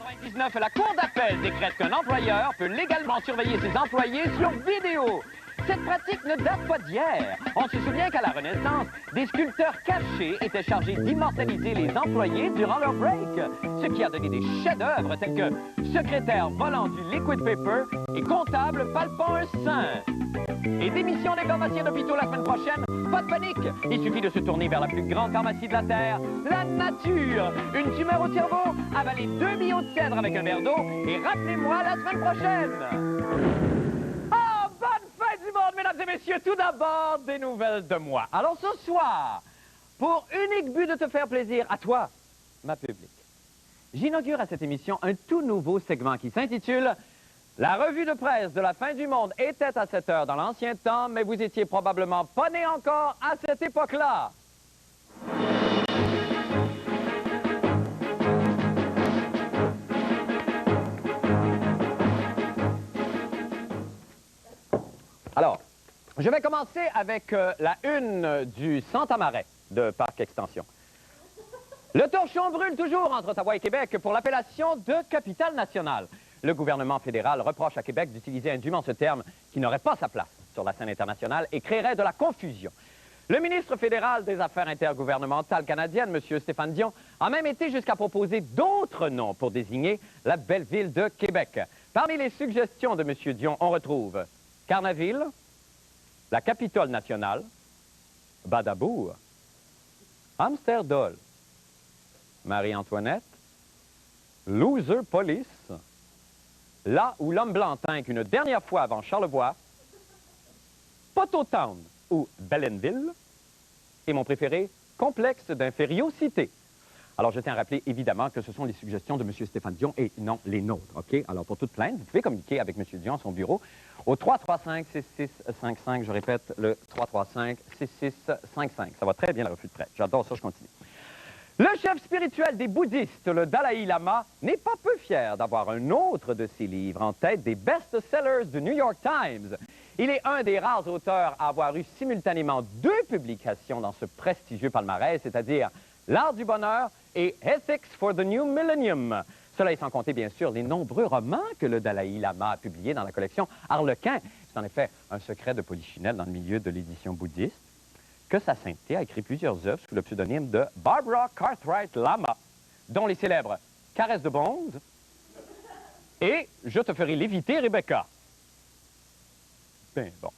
1999, la Cour d'appel décrète qu'un employeur peut légalement surveiller ses employés sur vidéo. Cette pratique ne date pas d'hier. On se souvient qu'à la Renaissance, des sculpteurs cachés étaient chargés d'immortaliser les employés durant leur break, ce qui a donné des chefs-d'œuvre tels que secrétaire volant du liquid paper et comptable palpant un sein. Et démission des pharmaciens d'hôpitaux la semaine prochaine, pas de panique. Il suffit de se tourner vers la plus grande pharmacie de la Terre, la nature. Une tumeur au cerveau, avalez 2 billots de cèdre avec un verre d'eau et rappelez-moi la semaine prochaine. Du monde, mesdames et messieurs, tout d'abord, des nouvelles de moi. Alors ce soir, pour unique but de te faire plaisir à toi, ma public, j'inaugure à cette émission un tout nouveau segment qui s'intitule « La revue de presse de la fin du monde était à 7 heures dans l'ancien temps, mais vous étiez probablement pas né encore à cette époque-là. » Alors, je vais commencer avec la une du Santa Marais de Parc Extension. Le torchon brûle toujours entre Ottawa et Québec pour l'appellation de capitale nationale. Le gouvernement fédéral reproche à Québec d'utiliser indûment ce terme qui n'aurait pas sa place sur la scène internationale et créerait de la confusion. Le ministre fédéral des Affaires intergouvernementales canadiennes, M. Stéphane Dion, a même été jusqu'à proposer d'autres noms pour désigner la belle ville de Québec. Parmi les suggestions de M. Dion, on retrouve Carnaville, la Capitole nationale, Badabour, Amsterdam, Marie-Antoinette, Loser Police, là où l'homme blanc tinque une dernière fois avant Charlevoix, Pototown ou Bellenville, et mon préféré, complexe d'infériorité. Alors, je tiens à rappeler, évidemment, que ce sont les suggestions de M. Stéphane Dion et non les nôtres, OK? Alors, pour toute plainte, vous pouvez communiquer avec M. Dion à son bureau au 335-6655. Je répète, le 335-6655. Ça va très bien, la revue de presse. J'adore ça, je continue. Le chef spirituel des bouddhistes, le Dalai Lama, n'est pas peu fier d'avoir un autre de ses livres en tête des best-sellers du New York Times. Il est un des rares auteurs à avoir eu simultanément 2 publications dans ce prestigieux palmarès, c'est-à-dire L'Art du bonheur et Ethics for the New Millennium. Cela est sans compter, bien sûr, les nombreux romans que le Dalai Lama a publiés dans la collection Harlequin. C'est en effet un secret de polichinelle dans le milieu de l'édition bouddhiste que Sa Sainteté a écrit plusieurs œuvres sous le pseudonyme de Barbara Cartwright Lama, dont les célèbres Caresse de bronze et Je te ferai léviter, Rebecca. Ben bon.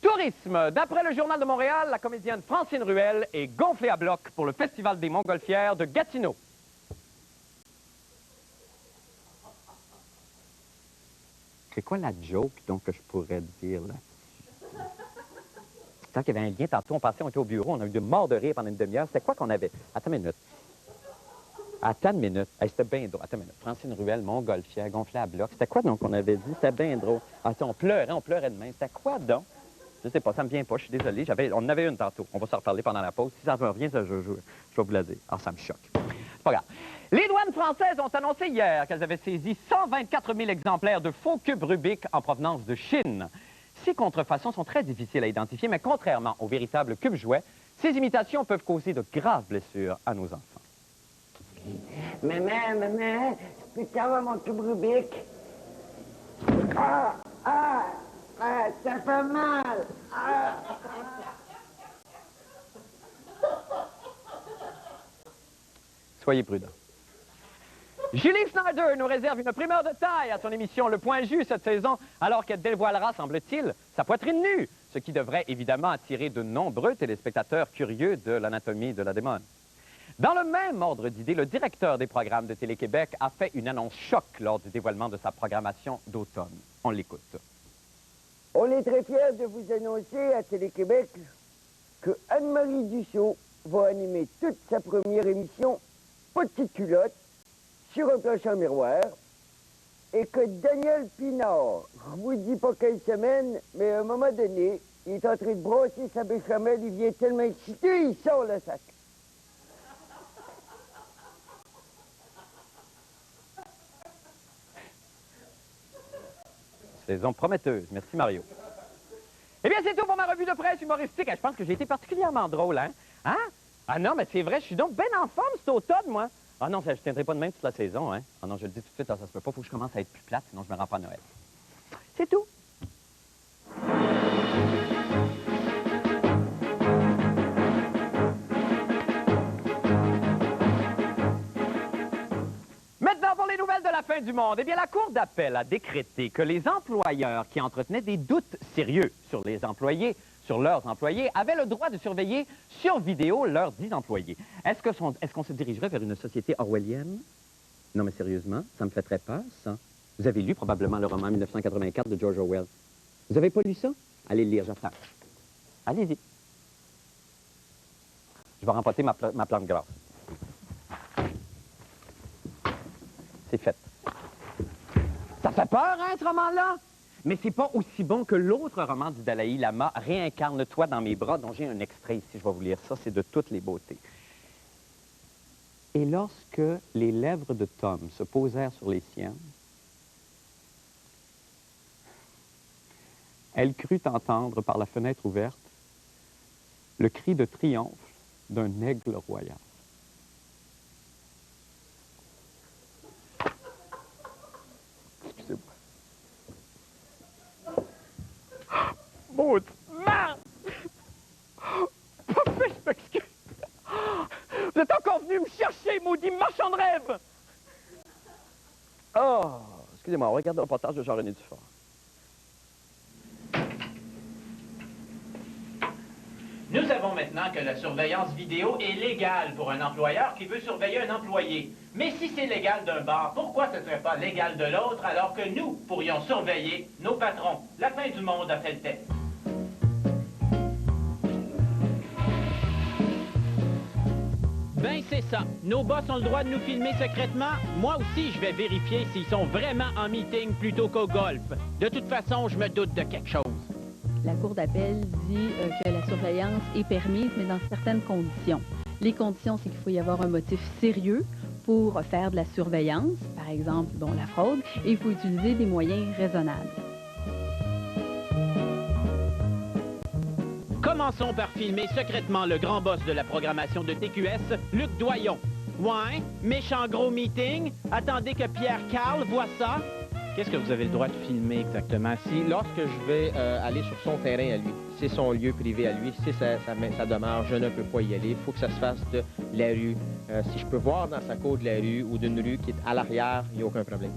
Tourisme. D'après le Journal de Montréal, la comédienne Francine Ruel est gonflée à bloc pour le Festival des Montgolfières de Gatineau. C'est quoi la joke, donc, que je pourrais dire là-dessus? Tant qu'il y avait un lien, tantôt, on était au bureau, on a eu de mort de rire pendant une demi-heure. C'était quoi qu'on avait? Attends une minute. Attends une minute. Hey, c'était bien drôle. Attends une minute. Francine Ruel, Montgolfière, gonflée à bloc. C'était quoi, donc, qu'on avait dit? C'était bien drôle. Attends, on pleurait de même. C'était quoi, donc? Je sais pas, ça me vient pas, je suis désolé. On en avait une tantôt. On va s'en reparler pendant la pause. Si ça me revient, ça, je vais vous la dire. Ah, ça me choque. C'est pas grave. Les douanes françaises ont annoncé hier qu'elles avaient saisi 124 000 exemplaires de faux cubes Rubik en provenance de Chine. Ces contrefaçons sont très difficiles à identifier, mais contrairement aux véritables cubes jouets, ces imitations peuvent causer de graves blessures à nos enfants. Maman, peux-tu avoir mon cube Rubik? Ça fait mal! Soyez prudents. Julie Snyder nous réserve une primeur de taille à son émission Le Point Jus cette saison, alors qu'elle dévoilera, semble-t-il, sa poitrine nue, ce qui devrait évidemment attirer de nombreux téléspectateurs curieux de l'anatomie de la démone. Dans le même ordre d'idée, le directeur des programmes de Télé-Québec a fait une annonce choc lors du dévoilement de sa programmation d'automne. On l'écoute. On est très fiers de vous annoncer à Télé-Québec que Anne-Marie Dussault va animer toute sa première émission Petite culotte sur un plancher en miroir et que Daniel Pinard, je vous dis pas quelle semaine, mais à un moment donné, il est en train de brosser sa béchamel, il vient tellement excité, il sort le sac. Saison prometteuse. Merci, Mario. Eh bien, c'est tout pour ma revue de presse humoristique. Je pense que j'ai été particulièrement drôle, hein? Hein? Ah non, mais c'est vrai, je suis donc bien en forme cet automne, moi. Ah non, je ne tiendrai pas de même toute la saison, hein. Ah non, je le dis tout de suite, ça se peut pas. Faut que je commence à être plus plate, sinon je me rends pas à Noël. C'est tout. Maintenant, pour les nouvelles de la fin du monde, eh bien, la Cour d'appel a décrété que les employeurs qui entretenaient des doutes sérieux sur leurs employés, avaient le droit de surveiller sur vidéo leurs 10 employés. Est-ce qu'on se dirigerait vers une société orwellienne? Non, mais sérieusement, ça me fait très peur, ça. Vous avez lu probablement le roman 1984 de George Orwell. Vous n'avez pas lu ça? Allez le lire, j'attends. Allez-y. Je vais rempoter ma plante grasse. C'est fait. Ça fait peur, hein, ce roman-là? Mais c'est pas aussi bon que l'autre roman du Dalai Lama, Réincarne-toi dans mes bras, dont j'ai un extrait ici, je vais vous lire ça, c'est de toutes les beautés. Et lorsque les lèvres de Tom se posèrent sur les siennes, elle crut entendre par la fenêtre ouverte le cri de triomphe d'un aigle royal. Excusez-moi. Maudit merde! Pas fait, je m'excuse. Vous êtes encore venu me chercher, maudit marchand de rêve! Oh, excusez-moi, on regarde le reportage de Jean-René Dufort. Nous savons maintenant que la surveillance vidéo est légale pour un employeur qui veut surveiller un employé. Mais si c'est légal d'un bar, pourquoi ce ne serait pas légal de l'autre alors que nous pourrions surveiller nos patrons? La fin du monde a fait le test. Ben c'est ça. Nos boss ont le droit de nous filmer secrètement. Moi aussi, je vais vérifier s'ils sont vraiment en meeting plutôt qu'au golf. De toute façon, je me doute de quelque chose. La Cour d'appel dit que la surveillance est permise, mais dans certaines conditions. Les conditions, c'est qu'il faut y avoir un motif sérieux pour faire de la surveillance, par exemple, bon, la fraude, et il faut utiliser des moyens raisonnables. Commençons par filmer secrètement le grand boss de la programmation de TQS, Luc Doyon. Ouais, méchant gros meeting. Attendez que Pierre Carl voit ça. Qu'est-ce que vous avez le droit de filmer exactement? Si, lorsque je vais aller sur son terrain à lui, c'est son lieu privé à lui, c'est sa demeure, je ne peux pas y aller. Il faut que ça se fasse de la rue. Si je peux voir dans sa cour de la rue ou d'une rue qui est à l'arrière, il n'y a aucun problème.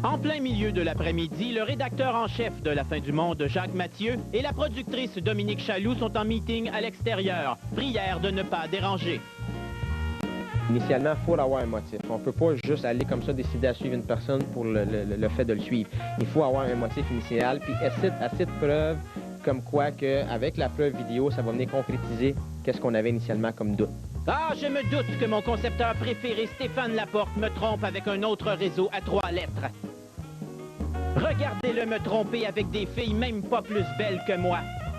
En plein milieu de l'après-midi, le rédacteur en chef de La Fin du Monde, Jacques Mathieu, et la productrice Dominique Chaloux sont en meeting à l'extérieur. Prière de ne pas déranger. Initialement, il faut avoir un motif. On ne peut pas juste aller comme ça décider à suivre une personne pour le fait de le suivre. Il faut avoir un motif initial, puis assez de preuves comme quoi qu'avec la preuve vidéo, ça va venir concrétiser qu'est-ce qu'on avait initialement comme doute. Ah, je me doute que mon concepteur préféré, Stéphane Laporte, me trompe avec un autre réseau à 3 lettres. Regardez-le me tromper avec des filles même pas plus belles que moi.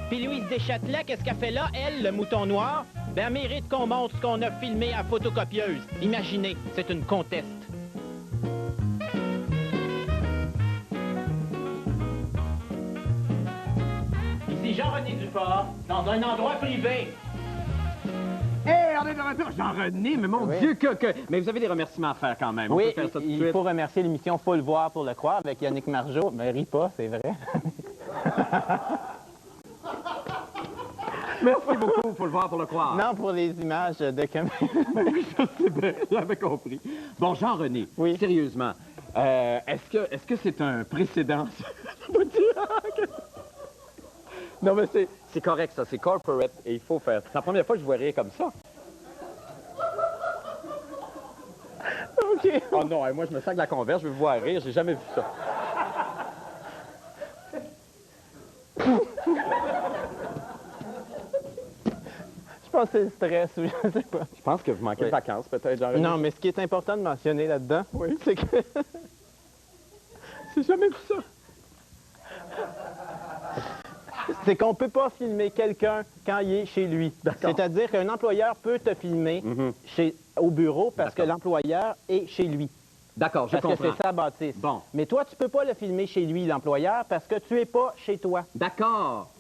Puis Louise Deschâtelet, qu'est-ce qu'elle fait là, elle, le mouton noir? Ben, elle mérite qu'on montre ce qu'on a filmé à photocopieuse. Imaginez, c'est une conteste. Ici Jean-René Dufort, dans un endroit privé. Hé, on est de retour! Jean-René, mais mon Dieu, Mais vous avez des remerciements à faire quand même. Oui, on peut faire ça tout de il suite. faut remercier l'émission Faut le voir pour le croire avec Yannick Margeau. Mais ris pas, c'est vrai. Merci beaucoup, faut le voir pour le croire. Non, pour les images de caméra. Je sais bien, j'avais compris. Bon, Jean-René, oui. Sérieusement, est-ce que c'est un précédent? Non, mais c'est correct, ça, c'est corporate, et il faut faire. C'est la première fois que je vois rire comme ça. OK. Oh non, moi, je me sens de la converse, je veux vous voir rire, j'ai jamais vu ça. Je pense que c'est le stress ou je sais pas. Je pense que vous manquez de vacances, peut-être, Jean-René. Non, mais ce qui est important de mentionner là-dedans, c'est que... J'ai jamais vu ça. C'est qu'on peut pas filmer quelqu'un quand il est chez lui. C'est-à-dire qu'un employeur peut te filmer au bureau parce que l'employeur est chez lui. D'accord, je comprends. Parce que c'est sa bâtisse. Bon. Mais toi, tu peux pas le filmer chez lui, l'employeur, parce que tu es pas chez toi. D'accord.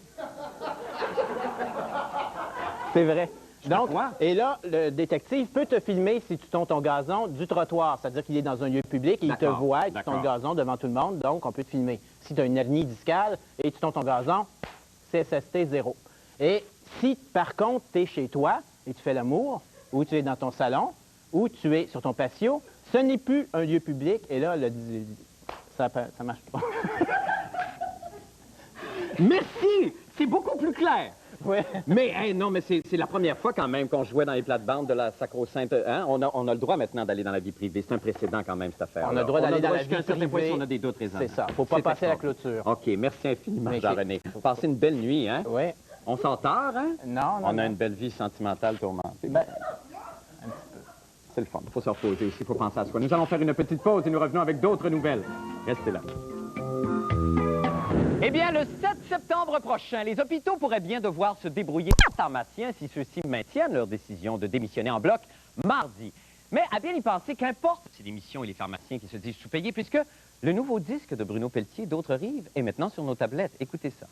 C'est vrai. Donc, Quoi? et là, le détective peut te filmer si tu tournes ton gazon du trottoir. C'est-à-dire qu'il est dans un lieu public et il te D'accord, voit et tu tournes le d'accord. gazon devant tout le monde. Donc, on peut te filmer. Si tu as une hernie discale et tu tournes ton gazon, CSST 0. Et si, par contre, tu es chez toi et tu fais l'amour, ou tu es dans ton salon, ou tu es sur ton patio, ce n'est plus un lieu public. Et là, ça marche pas. Merci! C'est beaucoup plus clair. Ouais. Mais hey, non, mais c'est la première fois quand même qu'on jouait dans les plates-bandes de la sacro-sainte. Hein? On a le droit maintenant d'aller dans la vie privée. C'est un précédent quand même, cette affaire. On a le droit d'aller dans la jusqu'à vie un certain point privée. si on a des doutes raisonnables. C'est ça. Faut pas passer à la clôture. OK, merci infiniment, Mais Jean-René. Passez une belle nuit, hein? Oui. On s'en tord, hein? Non, On non. a une belle vie sentimentale tourmentée. Ben, C'est le fun. Il faut se reposer aussi, il faut penser à soi. Nous allons faire une petite pause et nous revenons avec d'autres nouvelles. Restez là. Eh bien, le 7 septembre prochain, les hôpitaux pourraient bien devoir se débrouiller pharmaciens si ceux-ci maintiennent leur décision de démissionner en bloc mardi. Mais à bien y penser, qu'importe si les missions et les pharmaciens qui se disent sous-payés, puisque le nouveau disque de Bruno Pelletier, D'autres rives, est maintenant sur nos tablettes. Écoutez ça.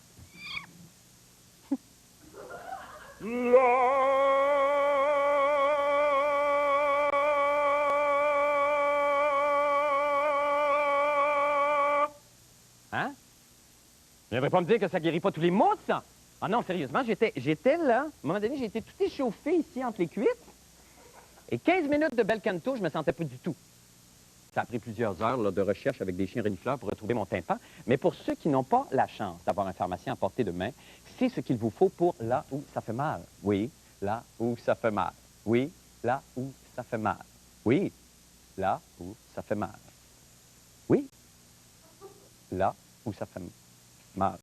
Hein? Je ne devrais pas me dire que ça guérit pas tous les maux, ça. Ah non, sérieusement, j'étais là. À un moment donné, j'ai été tout échauffé ici entre les cuisses. Et 15 minutes de bel canto, je me sentais pas du tout. Ça a pris plusieurs heures là, de recherche avec des chiens renifleurs pour retrouver mon tympan. Mais pour ceux qui n'ont pas la chance d'avoir un pharmacien à portée de main, c'est ce qu'il vous faut pour là où ça fait mal. Oui, là où ça fait mal. Oui, là où ça fait mal. Oui, là où ça fait mal. Oui, là où ça fait mal.